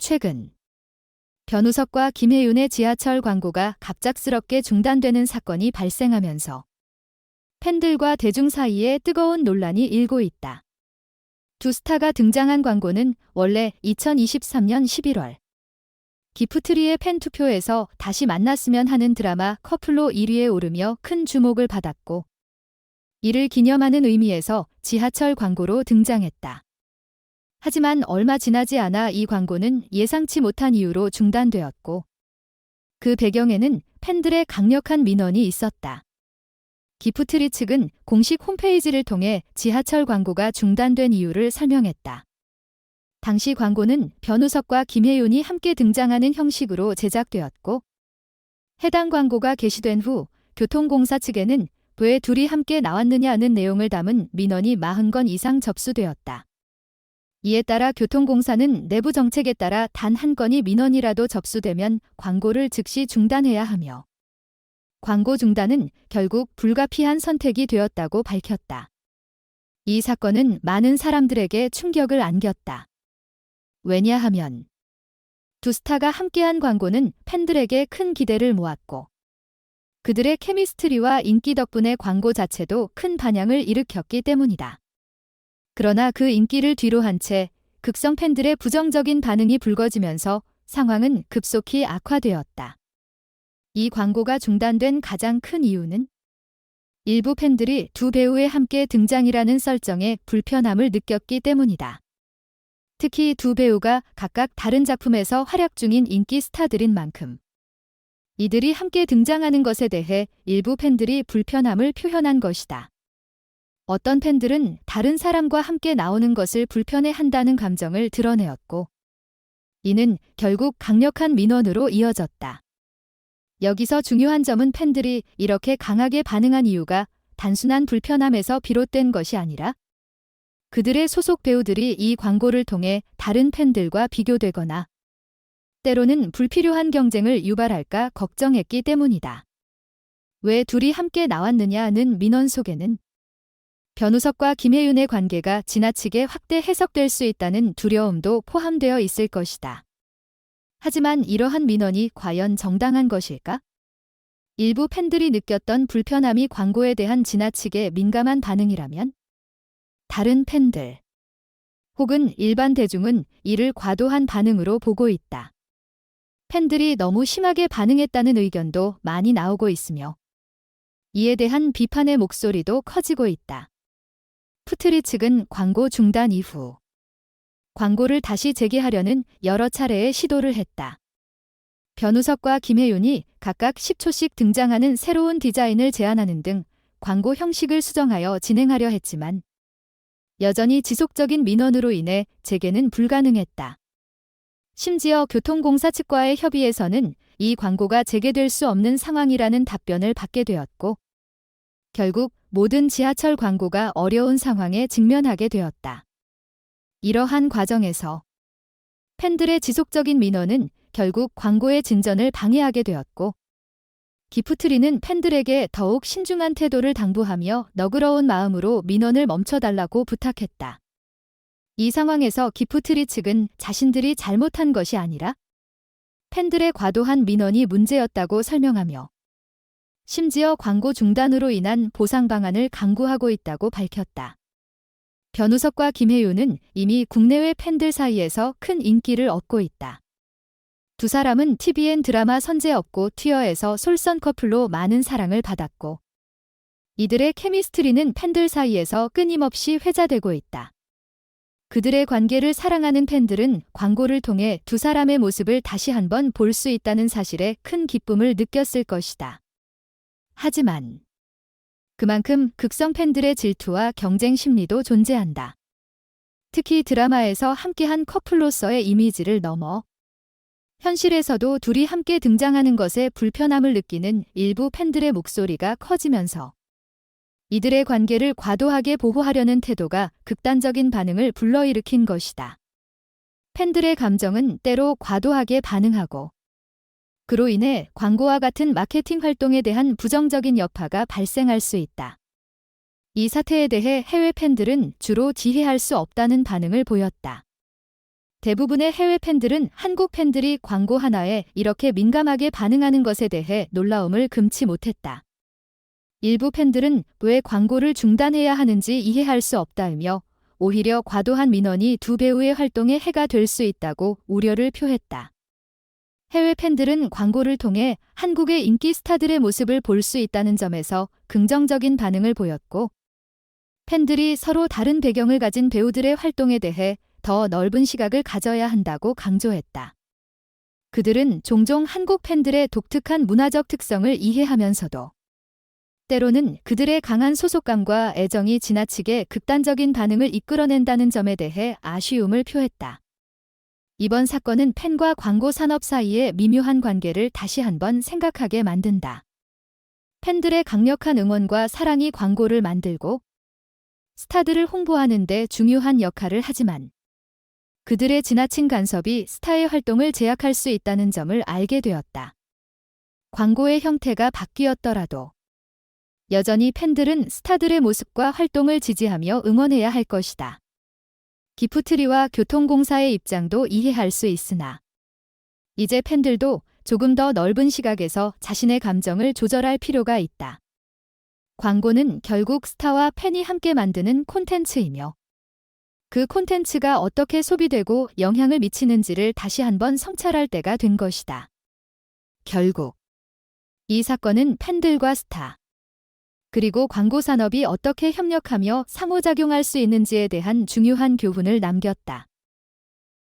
최근 변우석과 김혜윤의 지하철 광고가 갑작스럽게 중단되는 사건이 발생하면서 팬들과 대중 사이에 뜨거운 논란이 일고 있다. 두 스타가 등장한 광고는 원래 2023년 11월 기프트리의 팬투표에서 다시 만났으면 하는 드라마 커플로 1위에 오르며 큰 주목을 받았고, 이를 기념하는 의미에서 지하철 광고로 등장했다. 하지만 얼마 지나지 않아 이 광고는 예상치 못한 이유로 중단되었고, 그 배경에는 팬들의 강력한 민원이 있었다. 기프트리 측은 공식 홈페이지를 통해 지하철 광고가 중단된 이유를 설명했다. 당시 광고는 변우석과 김혜윤이 함께 등장하는 형식으로 제작되었고, 해당 광고가 게시된 후 교통공사 측에는 왜 둘이 함께 나왔느냐는 내용을 담은 민원이 40건 이상 접수되었다. 이에 따라 교통공사는 내부 정책에 따라 단 한 건이 민원이라도 접수되면 광고를 즉시 중단해야 하며, 광고 중단은 결국 불가피한 선택이 되었다고 밝혔다. 이 사건은 많은 사람들에게 충격을 안겼다. 왜냐하면 두 스타가 함께한 광고는 팬들에게 큰 기대를 모았고, 그들의 케미스트리와 인기 덕분에 광고 자체도 큰 반향을 일으켰기 때문이다. 그러나 그 인기를 뒤로 한 채 극성 팬들의 부정적인 반응이 불거지면서 상황은 급속히 악화되었다. 이 광고가 중단된 가장 큰 이유는 일부 팬들이 두 배우의 함께 등장이라는 설정에 불편함을 느꼈기 때문이다. 특히 두 배우가 각각 다른 작품에서 활약 중인 인기 스타들인 만큼 이들이 함께 등장하는 것에 대해 일부 팬들이 불편함을 표현한 것이다. 어떤 팬들은 다른 사람과 함께 나오는 것을 불편해한다는 감정을 드러내었고, 이는 결국 강력한 민원으로 이어졌다. 여기서 중요한 점은 팬들이 이렇게 강하게 반응한 이유가 단순한 불편함에서 비롯된 것이 아니라 그들의 소속 배우들이 이 광고를 통해 다른 팬들과 비교되거나 때로는 불필요한 경쟁을 유발할까 걱정했기 때문이다. 왜 둘이 함께 나왔느냐는 민원 속에는 변우석과 김혜윤의 관계가 지나치게 확대 해석될 수 있다는 두려움도 포함되어 있을 것이다. 하지만 이러한 민원이 과연 정당한 것일까? 일부 팬들이 느꼈던 불편함이 광고에 대한 지나치게 민감한 반응이라면 다른 팬들 혹은 일반 대중은 이를 과도한 반응으로 보고 있다. 팬들이 너무 심하게 반응했다는 의견도 많이 나오고 있으며, 이에 대한 비판의 목소리도 커지고 있다. 푸트리 측은 광고 중단 이후 광고를 다시 재개하려는 여러 차례의 시도를 했다. 변우석과 김혜윤이 각각 10초씩 등장하는 새로운 디자인을 제안하는 등 광고 형식을 수정하여 진행하려 했지만 여전히 지속적인 민원으로 인해 재개는 불가능했다. 심지어 교통공사 측과의 협의에서는 이 광고가 재개될 수 없는 상황이라는 답변을 받게 되었고, 결국 모든 지하철 광고가 어려운 상황에 직면하게 되었다. 이러한 과정에서 팬들의 지속적인 민원은 결국 광고의 진전을 방해하게 되었고, 기프트리는 팬들에게 더욱 신중한 태도를 당부하며 너그러운 마음으로 민원을 멈춰달라고 부탁했다. 이 상황에서 기프트리 측은 자신들이 잘못한 것이 아니라 팬들의 과도한 민원이 문제였다고 설명하며, 심지어 광고 중단으로 인한 보상 방안을 강구하고 있다고 밝혔다. 변우석과 김혜윤은 이미 국내외 팬들 사이에서 큰 인기를 얻고 있다. 두 사람은 TVN 드라마 선제 업고 튀어에서 솔선 커플로 많은 사랑을 받았고, 이들의 케미스트리는 팬들 사이에서 끊임없이 회자되고 있다. 그들의 관계를 사랑하는 팬들은 광고를 통해 두 사람의 모습을 다시 한번 볼 수 있다는 사실에 큰 기쁨을 느꼈을 것이다. 하지만 그만큼 극성 팬들의 질투와 경쟁 심리도 존재한다. 특히 드라마에서 함께한 커플로서의 이미지를 넘어 현실에서도 둘이 함께 등장하는 것에 불편함을 느끼는 일부 팬들의 목소리가 커지면서 이들의 관계를 과도하게 보호하려는 태도가 극단적인 반응을 불러일으킨 것이다. 팬들의 감정은 때로 과도하게 반응하고, 그로 인해 광고와 같은 마케팅 활동에 대한 부정적인 여파가 발생할 수 있다. 이 사태에 대해 해외 팬들은 주로 지혜할 수 없다는 반응을 보였다. 대부분의 해외 팬들은 한국 팬들이 광고 하나에 이렇게 민감하게 반응하는 것에 대해 놀라움을 금치 못했다. 일부 팬들은 왜 광고를 중단해야 하는지 이해할 수 없다며 오히려 과도한 민원이 두 배우의 활동에 해가 될 수 있다고 우려를 표했다. 해외 팬들은 광고를 통해 한국의 인기 스타들의 모습을 볼 수 있다는 점에서 긍정적인 반응을 보였고, 팬들이 서로 다른 배경을 가진 배우들의 활동에 대해 더 넓은 시각을 가져야 한다고 강조했다. 그들은 종종 한국 팬들의 독특한 문화적 특성을 이해하면서도 때로는 그들의 강한 소속감과 애정이 지나치게 극단적인 반응을 이끌어낸다는 점에 대해 아쉬움을 표했다. 이번 사건은 팬과 광고 산업 사이의 미묘한 관계를 다시 한번 생각하게 만든다. 팬들의 강력한 응원과 사랑이 광고를 만들고 스타들을 홍보하는 데 중요한 역할을 하지만 그들의 지나친 간섭이 스타의 활동을 제약할 수 있다는 점을 알게 되었다. 광고의 형태가 바뀌었더라도 여전히 팬들은 스타들의 모습과 활동을 지지하며 응원해야 할 것이다. 기프트리와 교통공사의 입장도 이해할 수 있으나 이제 팬들도 조금 더 넓은 시각에서 자신의 감정을 조절할 필요가 있다. 광고는 결국 스타와 팬이 함께 만드는 콘텐츠이며 그 콘텐츠가 어떻게 소비되고 영향을 미치는지를 다시 한번 성찰할 때가 된 것이다. 결국 이 사건은 팬들과 스타, 그리고 광고 산업이 어떻게 협력하며 상호작용할 수 있는지에 대한 중요한 교훈을 남겼다.